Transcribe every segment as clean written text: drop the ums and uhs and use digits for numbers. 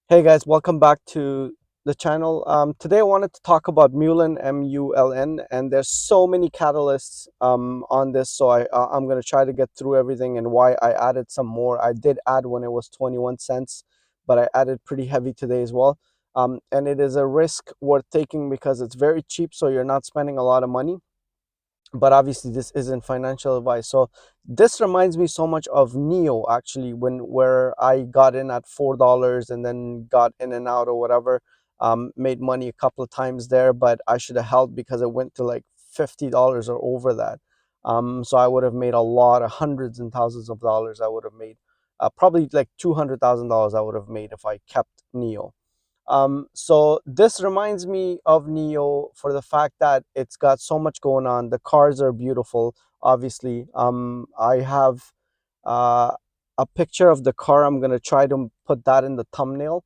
Hey guys, welcome back to the channel. Today I wanted to talk about Mullen, MULN, and there's so many catalysts on this, so I'm gonna try to get through everything and why I added some more. I did add when it was 21 cents, but I added pretty heavy today as well. And it is a risk worth taking because it's very cheap, so you're not spending a lot of money, but obviously this isn't financial advice. So this reminds me so much of NIO, actually, when where I got in at $4 and then got in and out or whatever. Made money a couple of times there, but I should have held because it went to like $50 or over that. So I would have made a lot of hundreds and thousands of dollars. I would have made probably like $200,000 I would have made if I kept NIO. So this reminds me of NIO for the fact that it's got so much going on. The cars are beautiful, obviously. I have uh, a picture of the car. I'm gonna try to put that in the thumbnail.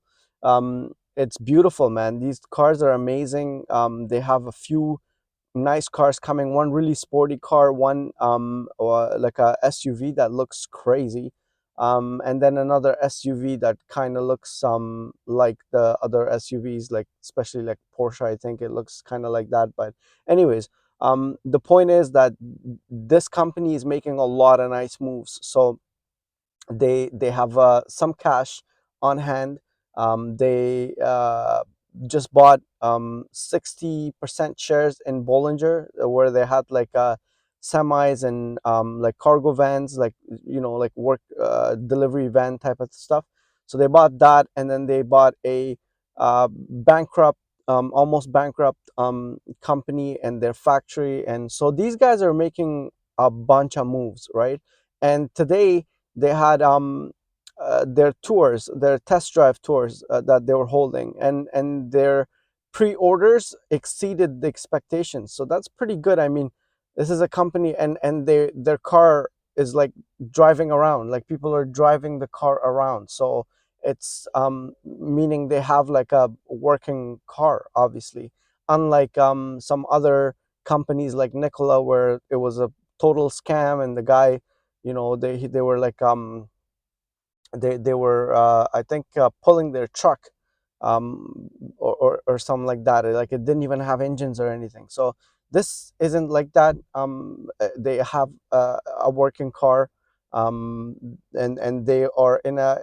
It's beautiful, man. These cars are amazing. They have a few nice cars coming, one really sporty car, one like a SUV that looks crazy, and then another SUV that kind of looks like the other SUVs, like especially like Porsche. I think it looks kind of like that. But anyways, the point is that this company is making a lot of nice moves. So they have some cash on hand. They just bought 60% shares in Bollinger, where they had like semis and like cargo vans, like like work delivery van type of stuff. So they bought that, and then they bought a bankrupt, almost bankrupt company and their factory. And so these guys are making a bunch of moves, right? And today they had their tours, their test drive tours that they were holding, and their pre-orders exceeded the expectations. So that's pretty good. I mean, this is a company, and their car is like driving around, like people are driving the car around. So it's meaning they have like a working car, obviously, unlike some other companies like Nikola, where it was a total scam, and the guy, they were like they were I think pulling their truck, or something like that. Like it didn't even have engines or anything. So this isn't like that. They have a working car, um, and they are in a.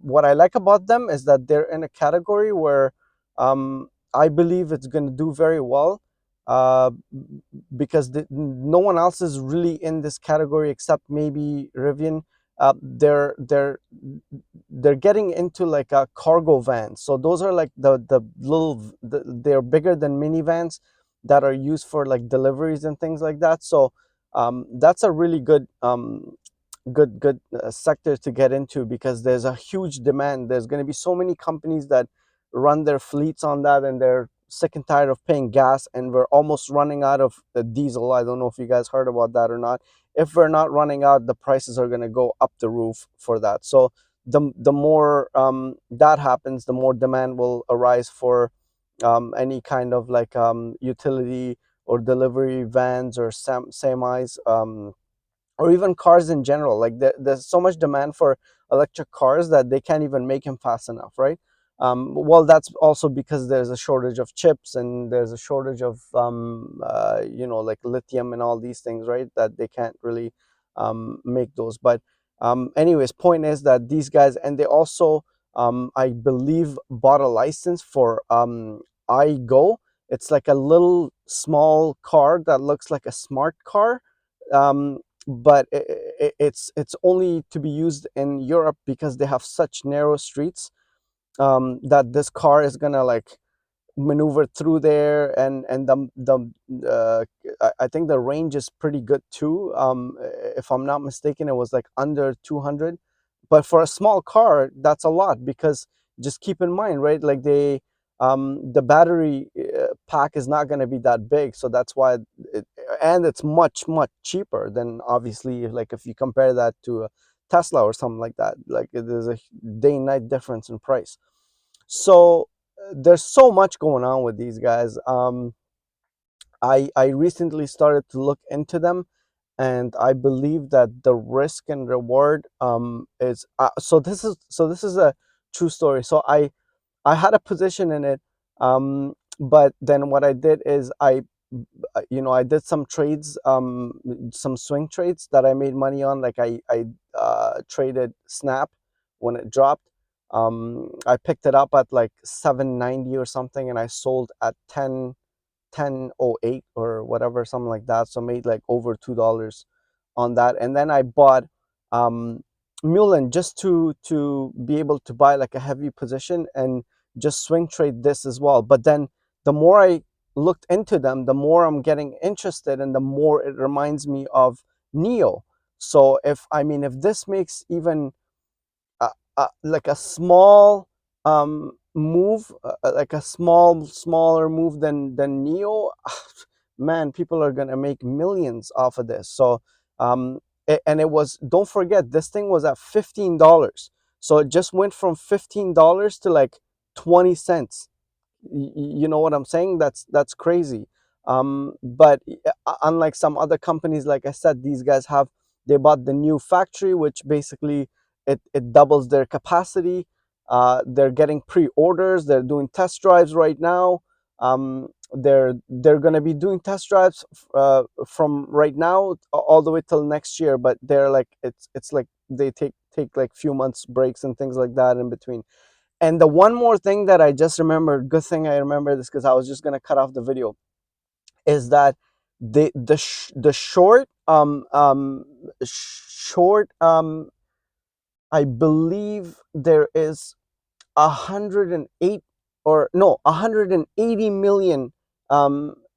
What I like about them is that they're in a category where I believe it's going to do very well. Uh, because no one else is really in this category except maybe Rivian. They're getting into like a cargo van. So those are like they're bigger than minivans that are used for like deliveries and things like that. So that's a really good sector to get into, because there's a huge demand. There's going to be so many companies that run their fleets on that, and they're sick and tired of paying gas, and we're almost running out of diesel. I don't know if you guys heard about that or not. If we're not running out, the prices are going to go up the roof for that. So the more that happens, the more demand will arise for any kind of like utility or delivery vans or semis, or even cars in general. Like there's so much demand for electric cars that they can't even make them fast enough, right? Well, that's also because there's a shortage of chips, and there's a shortage of like lithium and all these things, right? That they can't really make those. But anyways, point is that these guys, and they also I believe bought a license for iGo. It's like a little small car that looks like a smart car, um, but it's only to be used in Europe because they have such narrow streets, that this car is gonna like maneuver through there. And I think the range is pretty good too. If I'm not mistaken, it was like under 200. But for a small car, that's a lot, because just keep in mind, right? Like the battery pack is not going to be that big, so that's why and it's much cheaper than, obviously, like if you compare that to a Tesla or something like that. Like there's a day and night difference in price. So there's so much going on with these guys. I recently started to look into them, and I believe that the risk and reward is so this is a true story. So I had a position in it, but then what I did is I did some trades, some swing trades that I made money on. Like I traded Snap when it dropped. I picked it up at like 790 or something, and I sold at 1008 or whatever, something like that. So made like over $2 on that. And then I bought Mullen just to be able to buy like a heavy position and just swing trade this as well. But then the more I looked into them, the more I'm getting interested, and the more it reminds me of NIO. So if this makes even like a small move, like a smaller move than Neo, man, people are gonna make millions off of this. So and it was, don't forget, this thing was at $15, so it just went from $15 to like 20 cents. You know what I'm saying? That's crazy. But unlike some other companies, like I said, these guys have, they bought the new factory, which basically it doubles their capacity. They're getting pre-orders, they're doing test drives right now. They're going to be doing test drives from right now all the way till next year, but they're like, it's like they take like few months breaks and things like that in between. And the one more thing that I just remembered, good thing I remember this because I was just gonna cut off the video, is that the short, I believe there is 108, or no, 180 million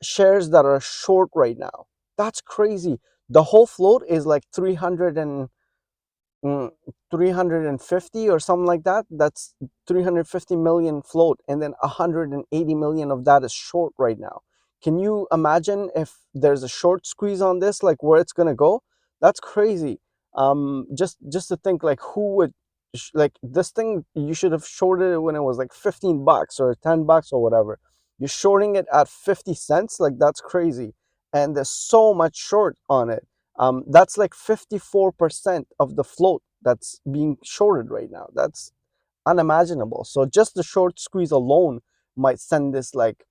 shares that are short right now. That's crazy. The whole float is like 300 and mm, 350 or something like that. That's 350 million float, and then 180 million of that is short right now. Can you imagine if there's a short squeeze on this, like where it's gonna go? That's crazy. Just to think, like who would like this thing, you should have shorted it when it was like 15 bucks or 10 bucks or whatever. You're shorting it at 50 cents, like that's crazy. And there's so much short on it. That's like 54% of the float that's being shorted right now. That's unimaginable. So just the short squeeze alone might send this like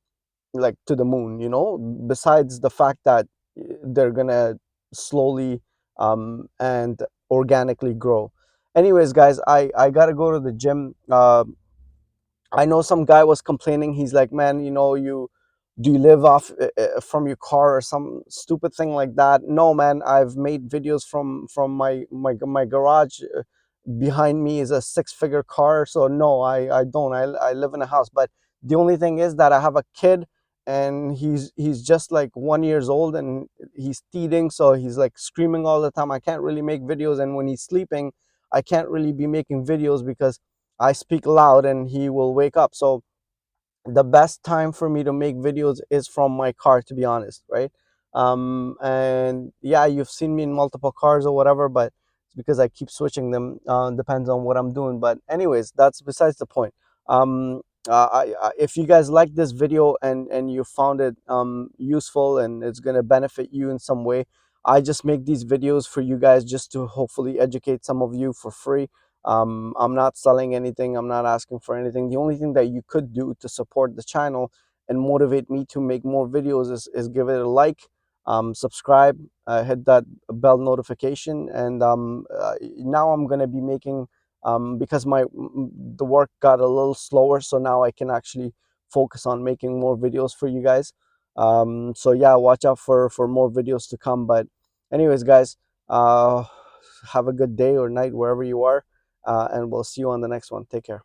to the moon, besides the fact that they're gonna slowly and organically grow. Anyways, guys, I gotta go to the gym. I know some guy was complaining. He's like, man, you do you live off from your car or some stupid thing like that? No, man, I've made videos from my garage. Behind me is a six-figure car, so no, I don't. I live in a house, but the only thing is that I have a kid, and he's just like 1 years old, and he's teething, so he's like screaming all the time. I can't really make videos, and when he's sleeping, I can't really be making videos because I speak loud and he will wake up. So the best time for me to make videos is from my car, to be honest, right? And yeah, you've seen me in multiple cars or whatever, but it's because I keep switching them. Depends on what I'm doing, but anyways, that's besides the point. If you guys like this video and you found it useful and it's going to benefit you in some way, I just make these videos for you guys just to hopefully educate some of you for free. I'm not selling anything, I'm not asking for anything. The only thing that you could do to support the channel and motivate me to make more videos is give it a like, subscribe, hit that bell notification. And now I'm gonna be making, because the work got a little slower, so now I can actually focus on making more videos for you guys. So yeah, watch out for more videos to come. But anyways, guys, uh have a good day or night wherever you are, and we'll see you on the next one. Take care.